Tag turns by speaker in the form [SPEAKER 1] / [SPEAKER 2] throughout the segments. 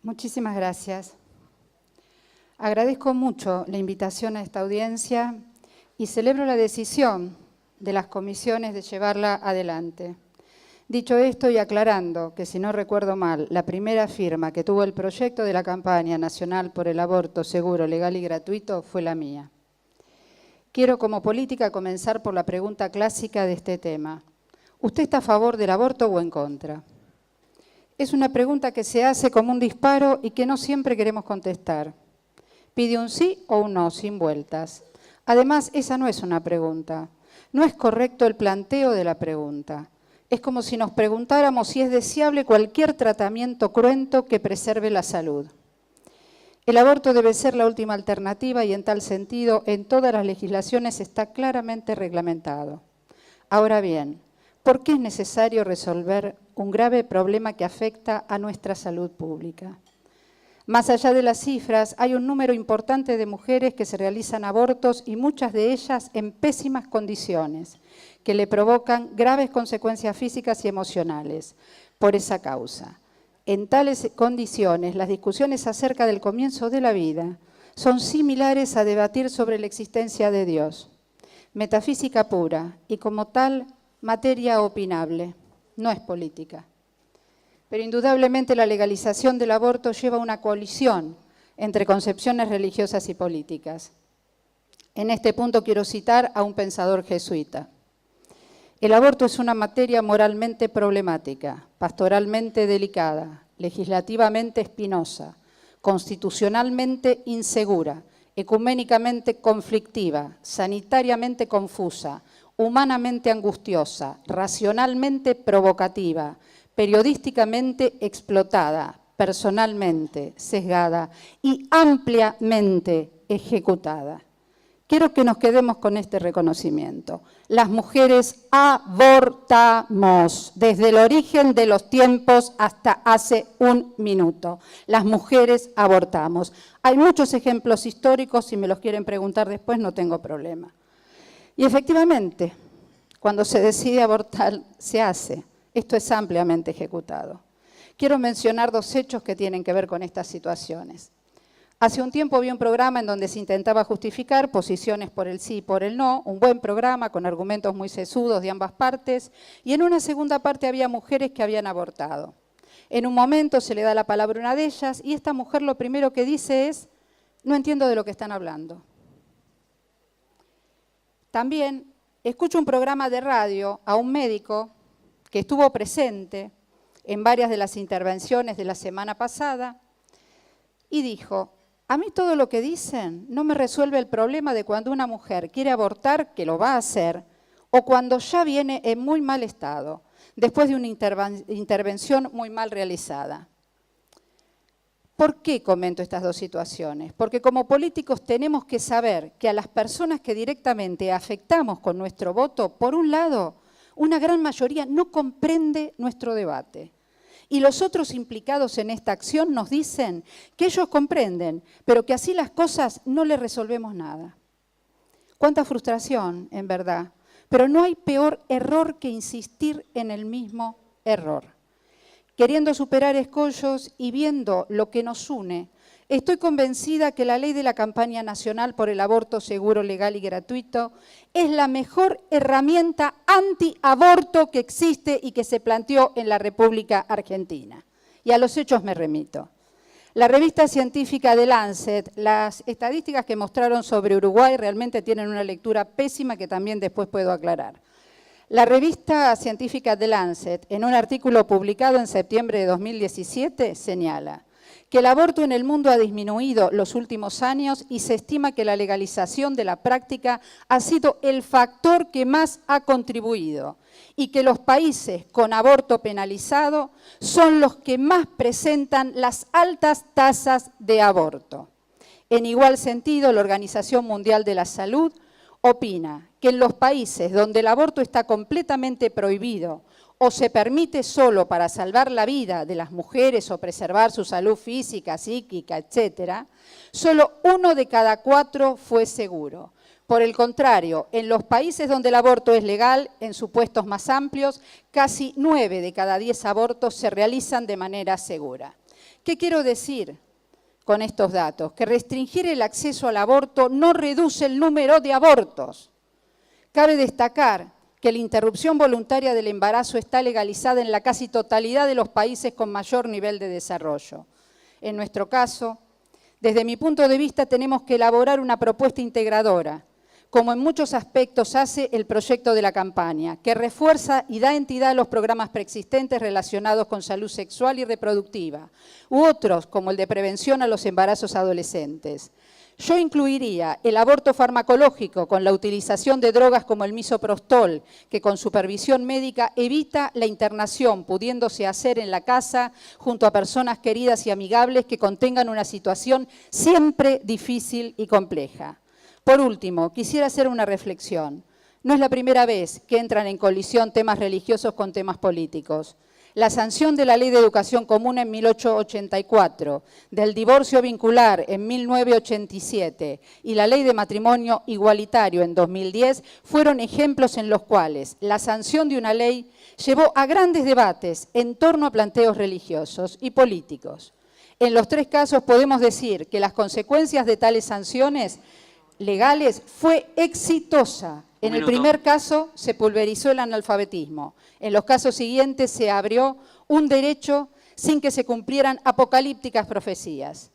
[SPEAKER 1] Muchísimas gracias. Agradezco mucho la invitación a esta audiencia y celebro la decisión de las comisiones de llevarla adelante. Dicho esto y aclarando que, si no recuerdo mal, la primera firma que tuvo el proyecto de la campaña nacional por el aborto seguro, legal y gratuito fue la mía. Quiero, como política, comenzar por la pregunta clásica de este tema. ¿Usted está a favor del aborto o en contra? Es una pregunta que se hace como un disparo y que no siempre queremos contestar. Pide un sí o un no, sin vueltas. Además, esa no es una pregunta. No es correcto el planteo de la pregunta. Es como si nos preguntáramos si es deseable cualquier tratamiento cruento que preserve la salud. El aborto debe ser la última alternativa y, en tal sentido, en todas las legislaciones está claramente reglamentado. Ahora bien, ¿por qué es necesario resolver un grave problema que afecta a nuestra salud pública? Más allá de las cifras, hay un número importante de mujeres que se realizan abortos y muchas de ellas en pésimas condiciones, que le provocan graves consecuencias físicas y emocionales por esa causa. En tales condiciones, las discusiones acerca del comienzo de la vida son similares a debatir sobre la existencia de Dios. Metafísica pura y, como tal, materia opinable, no es política. Pero indudablemente la legalización del aborto lleva a una colisión entre concepciones religiosas y políticas. En este punto quiero citar a un pensador jesuita. El aborto es una materia moralmente problemática, pastoralmente delicada, legislativamente espinosa, constitucionalmente insegura, ecuménicamente conflictiva, sanitariamente confusa, humanamente angustiosa, racionalmente provocativa, periodísticamente explotada, personalmente sesgada y ampliamente ejecutada. Quiero que nos quedemos con este reconocimiento. Las mujeres abortamos desde el origen de los tiempos hasta hace un minuto. Las mujeres abortamos. Hay muchos ejemplos históricos, si me los quieren preguntar después no tengo problema. Y efectivamente, cuando se decide abortar, se hace. Esto es ampliamente ejecutado. Quiero mencionar dos hechos que tienen que ver con estas situaciones. Hace un tiempo vi un programa en donde se intentaba justificar posiciones por el sí y por el no, un buen programa con argumentos muy sesudos de ambas partes, y en una segunda parte había mujeres que habían abortado. En un momento se le da la palabra a una de ellas y esta mujer lo primero que dice es: no entiendo de lo que están hablando. También escucho un programa de radio a un médico que estuvo presente en varias de las intervenciones de la semana pasada y dijo: a mí todo lo que dicen no me resuelve el problema de cuando una mujer quiere abortar, que lo va a hacer, o cuando ya viene en muy mal estado, después de una intervención muy mal realizada. ¿Por qué comento estas dos situaciones? Porque como políticos tenemos que saber que a las personas que directamente afectamos con nuestro voto, por un lado, una gran mayoría no comprende nuestro debate. Y los otros implicados en esta acción nos dicen que ellos comprenden, pero que así las cosas no les resolvemos nada. Cuánta frustración, en verdad, pero no hay peor error que insistir en el mismo error. Queriendo superar escollos y viendo lo que nos une, estoy convencida que la ley de la campaña nacional por el aborto seguro, legal y gratuito es la mejor herramienta antiaborto que existe y que se planteó en la República Argentina. Y a los hechos me remito. La revista científica The Lancet, las estadísticas que mostraron sobre Uruguay realmente tienen una lectura pésima que también después puedo aclarar. La revista científica The Lancet, en un artículo publicado en septiembre de 2017, señala que el aborto en el mundo ha disminuido los últimos años y se estima que la legalización de la práctica ha sido el factor que más ha contribuido y que los países con aborto penalizado son los que más presentan las altas tasas de aborto. En igual sentido, la Organización Mundial de la Salud opina que en los países donde el aborto está completamente prohibido o se permite solo para salvar la vida de las mujeres o preservar su salud física, psíquica, etc., solo 1 de cada 4 fue seguro. Por el contrario, en los países donde el aborto es legal, en supuestos más amplios, casi 9 de cada 10 abortos se realizan de manera segura. ¿Qué quiero decir con estos datos? Que restringir el acceso al aborto no reduce el número de abortos. Cabe destacar que la interrupción voluntaria del embarazo está legalizada en la casi totalidad de los países con mayor nivel de desarrollo. En nuestro caso, desde mi punto de vista, tenemos que elaborar una propuesta integradora, como en muchos aspectos hace el proyecto de la campaña, que refuerza y da entidad a los programas preexistentes relacionados con salud sexual y reproductiva, u otros, como el de prevención a los embarazos adolescentes. Yo incluiría el aborto farmacológico con la utilización de drogas como el misoprostol, que con supervisión médica evita la internación, pudiéndose hacer en la casa junto a personas queridas y amigables que contengan una situación siempre difícil y compleja. Por último, quisiera hacer una reflexión. No es la primera vez que entran en colisión temas religiosos con temas políticos. La sanción de la Ley de Educación Común en 1884, del divorcio vincular en 1987 y la Ley de Matrimonio Igualitario en 2010 fueron ejemplos en los cuales la sanción de una ley llevó a grandes debates en torno a planteos religiosos y políticos. En los tres casos podemos decir que las consecuencias de tales sanciones legales fue exitosa. En el primer caso se pulverizó el analfabetismo. En los casos siguientes se abrió un derecho sin que se cumplieran apocalípticas profecías.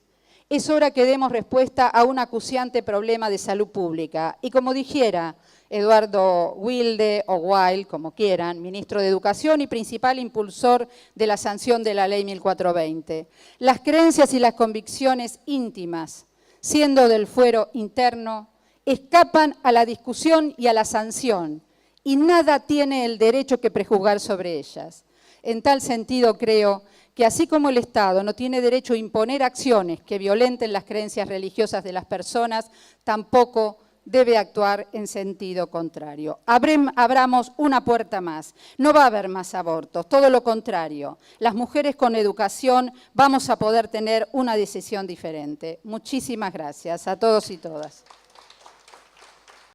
[SPEAKER 1] Es hora que demos respuesta a un acuciante problema de salud pública. Y como dijera Eduardo Wilde o Wild, como quieran, ministro de Educación y principal impulsor de la sanción de la Ley 1420, las creencias y las convicciones íntimas, siendo del fuero interno, escapan a la discusión y a la sanción, y nada tiene el derecho que prejuzgar sobre ellas. En tal sentido, creo que así como el Estado no tiene derecho a imponer acciones que violenten las creencias religiosas de las personas, tampoco debe actuar en sentido contrario. Abramos una puerta más. No va a haber más abortos, todo lo contrario. Las mujeres con educación vamos a poder tener una decisión diferente. Muchísimas gracias a todos y todas.